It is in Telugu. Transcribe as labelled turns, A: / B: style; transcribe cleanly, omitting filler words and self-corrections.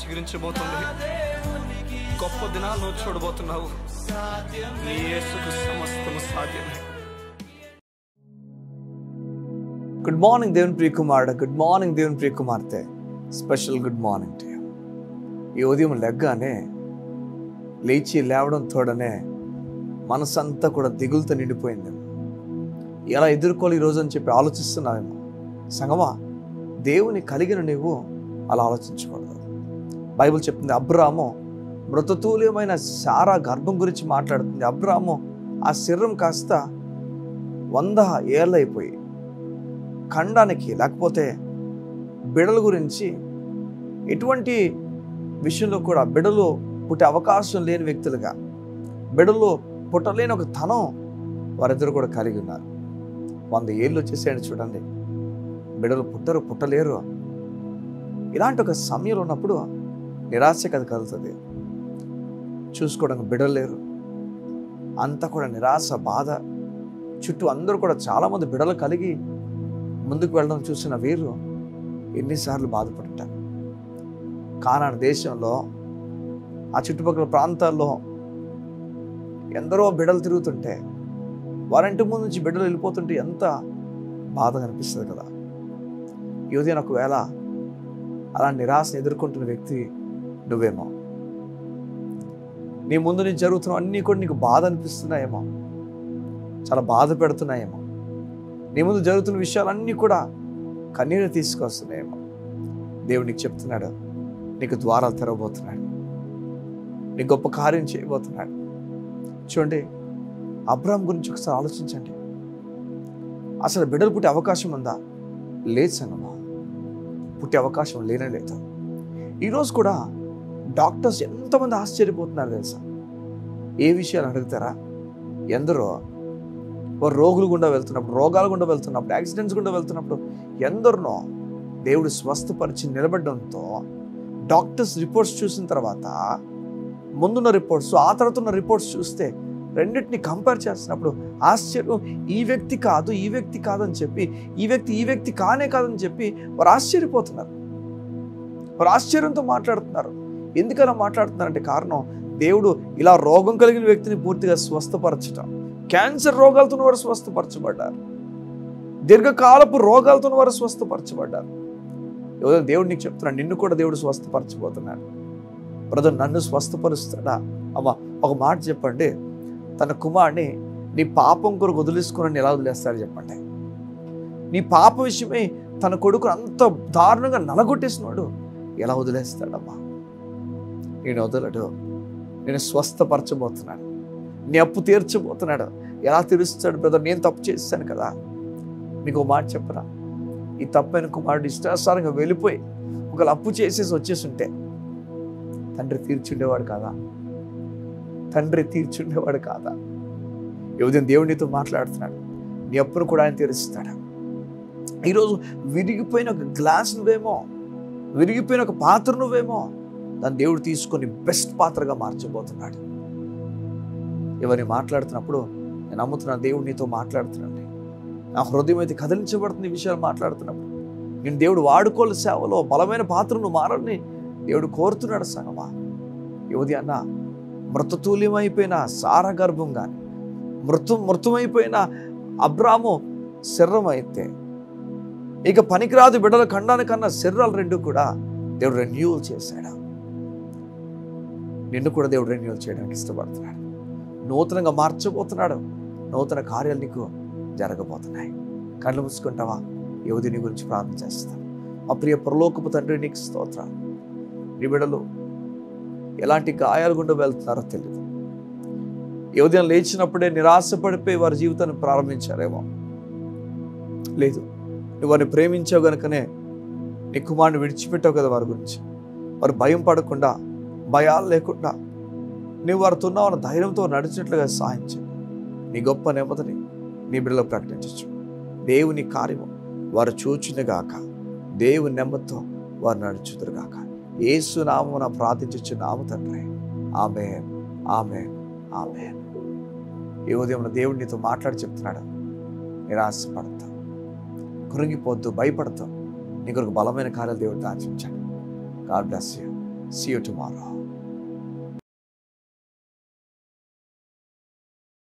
A: చిగురించబోతుంది. గొప్ప దినాలను చూడబోతున్నావు. నీ యేసుకు సమస్తము సాధ్యమే.
B: గుడ్ మార్నింగ్ దేవుని ప్రియ కుమారుడు, గుడ్ మార్నింగ్ దేవుని ప్రియ కుమార్తె. Special good morning to you. ఈ ఉదయం లెగ్గానే లేవడం తోడనే మనసంతా కూడా దిగులుతో నిండిపోయింది. ఎలా ఎదుర్కోవాలి ఈరోజు అని చెప్పి ఆలోచిస్తున్నావేమో. సంగమా, దేవుని కలిగిన నీవు అలా ఆలోచించకూడదు. బైబిల్ చెప్తుంది, అబ్రాము మృతతుల్యమైన శారా గర్భం గురించి మాట్లాడుతుంది. అబ్రాము ఆ శరీరం కాస్త 100 ఏళ్ళు అయిపోయి ఖండానికి, లేకపోతే బిడల గురించి ఎటువంటి విషయంలో కూడా బిడలు పుట్టే అవకాశం లేని వ్యక్తులుగా, బిడలు పుట్టలేని ఒక తనం వారిద్దరు కూడా కలిగి ఉన్నారు. 100 ఏళ్ళు వచ్చేసేయండి చూడండి, బిడలు పుట్టలేరు. ఇలాంటి ఒక సమయంలో ఉన్నప్పుడు నిరాశ కలుగుతుంది. చూసుకోవడానికి బిడలు లేరు, అంతా కూడా నిరాశ, బాధ. చుట్టూ అందరూ కూడా చాలామంది బిడలు కలిగి ముందుకు వెళ్ళడం చూసిన వీరు ఎన్నిసార్లు బాధపడతారు. కానాను దేశంలో ఆ చుట్టుపక్కల ప్రాంతాల్లో ఎందరో బిడలు తిరుగుతుంటే, వారింటి ముందు నుంచి బిడ్డలు వెళ్ళిపోతుంటే ఎంత బాధగా అనిపిస్తుంది కదా. ఈ ఉదయం ఒకవేళ అలా నిరాశను ఎదుర్కొంటున్న వ్యక్తి నువ్వేమో. నీ ముందు నుంచి జరుగుతున్న అన్నీ కూడా నీకు బాధ అనిపిస్తున్నాయేమో, చాలా బాధ పెడుతున్నాయేమో. నీ ముందు జరుగుతున్న విషయాలన్నీ కూడా కన్నీరు తీసుకొస్తున్నాయేమో. దేవుడు నీకు చెప్తున్నాడు, నీకు ద్వారాలు తెరవబోతున్నాడు, నీ గొప్ప కార్యం చేయబోతున్నాడు. చూడండి, అబ్రాహాం గురించి ఒకసారి ఆలోచించండి. అసలు బిడ్డలు పుట్టే అవకాశం ఉందా? లేదు సంగమా, పుట్టే అవకాశం లేనే లేదు. ఈరోజు కూడా డాక్టర్స్ ఎంతమంది ఆశ్చర్యపోతున్నారు తెలుసా? ఏ విషయాలు అడుగుతారా? ఎందరో వారు రోగులు గుండా వెళ్తున్నప్పుడు, రోగాలు గుండా వెళ్తున్నప్పుడు, యాక్సిడెంట్స్ గుండా వెళ్తున్నప్పుడు ఎందరినో దేవుడు స్వస్థపరిచి నిలబడడంతో డాక్టర్స్ రిపోర్ట్స్ చూసిన తర్వాత, ముందున్న రిపోర్ట్స్, ఆ తర్వాత ఉన్న రిపోర్ట్స్ చూస్తే రెండింటిని కంపేర్ చేస్తున్నప్పుడు ఆశ్చర్యం. ఈ వ్యక్తి కాదు, ఈ వ్యక్తి కాదని చెప్పి, ఈ వ్యక్తి కానే కాదని చెప్పి వారు ఆశ్చర్యపోతున్నారు. వారు ఆశ్చర్యంతో మాట్లాడుతున్నారు. ఎందుకలా మాట్లాడుతున్నారంటే కారణం, దేవుడు ఇలా రోగం కలిగిన వ్యక్తిని పూర్తిగా స్వస్థపరచటం. క్యాన్సర్ రోగాలతో వారు స్వస్థపరచబడ్డారు, దీర్ఘకాలపు రోగాలతో వారు స్వస్థపరచబడ్డారు. దేవుడు నీకు చెప్తున్నాడు, నిన్ను కూడా దేవుడు స్వస్థపరచబోతున్నాడు. బ్రదర్, నన్ను స్వస్థపరుస్తాడా? అమ్మ, ఒక మాట చెప్పండి, తన కుమారుని నీ పాపం కొరకు వదిలేసుకుని ఎలా వదిలేస్తాడు చెప్పండి? నీ పాప విషయమై తన కొడుకును అంత దారుణంగా నలగొట్టేసినాడు, ఎలా వదిలేస్తాడమ్మా? నేను వదలడు. నేను స్వస్థపరచబోతున్నాడు, నీ అప్పు తీర్చబోతున్నాడు. ఎలా తీరుస్తాడు బ్రదర్? నేను తప్పు చేశాను కదా. మీకు ఒక మాట చెప్పరా? ఈ తప్పైన కుమారుడు ఇష్టానుసారంగా వెళ్ళిపోయి ఒకవేళ అప్పు చేసేసి వచ్చేసి ఉంటే తండ్రి తీర్చుండేవాడు కాదా? తండ్రి తీర్చుండేవాడు కాదా? ఈ ఉదయం దేవుడు నీతో మాట్లాడుతున్నాడు, నీ అప్పును కూడా ఆయన తీరుస్తాడు. ఈరోజు విరిగిపోయిన ఒక గ్లాస్ నువ్వేమో, విరిగిపోయిన ఒక పాత్ర నువ్వేమో, దాన్ని దేవుడు తీసుకొని బెస్ట్ పాత్రగా మార్చబోతున్నాడు. ఎవరిని మాట్లాడుతున్నప్పుడు నేను నమ్ముతున్నా దేవుడు నీతో మాట్లాడుతున్నాడు. నా హృదయం అయితే కదిలించబడుతుంది ఈ విషయాలు మాట్లాడుతున్నప్పుడు. నేను దేవుడు వాడుకోలు సేవలో బలమైన పాత్రను మారని దేవుడు కోరుతున్నాడు. సంగమా, ఈ ఉదయాన్న మృతతుల్యమైపోయిన సారా గర్భం కానీ, మృతమైపోయిన అబ్రాము శరీరం అయితే, ఇక పనికిరాదు బిడ్డల ఖండానికన్నా శరీరాలు రెండు కూడా దేవుడు రెన్యూవల్ చేశాడు. నిన్ను కూడా దేవుడు రెన్యూవల్ చేయడానికి ఇష్టపడుతున్నాడు. నూతనంగా మార్చబోతున్నాడు. నూతన కార్యాలు నీకు జరగబోతున్నాయి. కళ్ళు మూసుకుంటావా? ఈ ఉదయం నీ గురించి ప్రార్థన చేస్తాను. మా ప్రియ పరలోకపు తండ్రి, నీకు స్తోత్రాలు. నీ బిడ్డలు ఎలాంటి గాయాలు గుండా వెళ్తున్నారో తెలియదు. ఈ ఉదయం లేచినప్పుడే నిరాశపడిపోయి వారి జీవితాన్ని ప్రారంభించారేమో. లేదు, నువ్వు వారిని ప్రేమించావు కనుకనే నీ కుమారుని విడిచిపెట్టావు కదా. వారి గురించి వారు భయం పడకుండా, భయాలు లేకుండా నువ్వు వారితో ఉన్నావు ధైర్యంతో నడిచినట్లుగా సాధించు. నీ గొప్ప నెమ్మదిని నీ బిడ్డలో ప్రకటించచ్చు. దేవుని కార్యము వారు చూచునుగాక, దేవుని నెమ్మదితో వారు నడుచుదురుగాక. యేసు నామమున ప్రార్థించు నాము తండ్రి. ఆమేన్, ఆమేన్, ఆమేన్. ఈ ఉదయం దేవుడు నీతో మాట్లాడి చెప్తున్నాడు, నిరాశపడతావు, కృంగిపోద్దు, భయపడతావు. నీ కొరకు బలమైన కార్యాలు దేవుడు దాచించాడు. God bless you. See you tomorrow.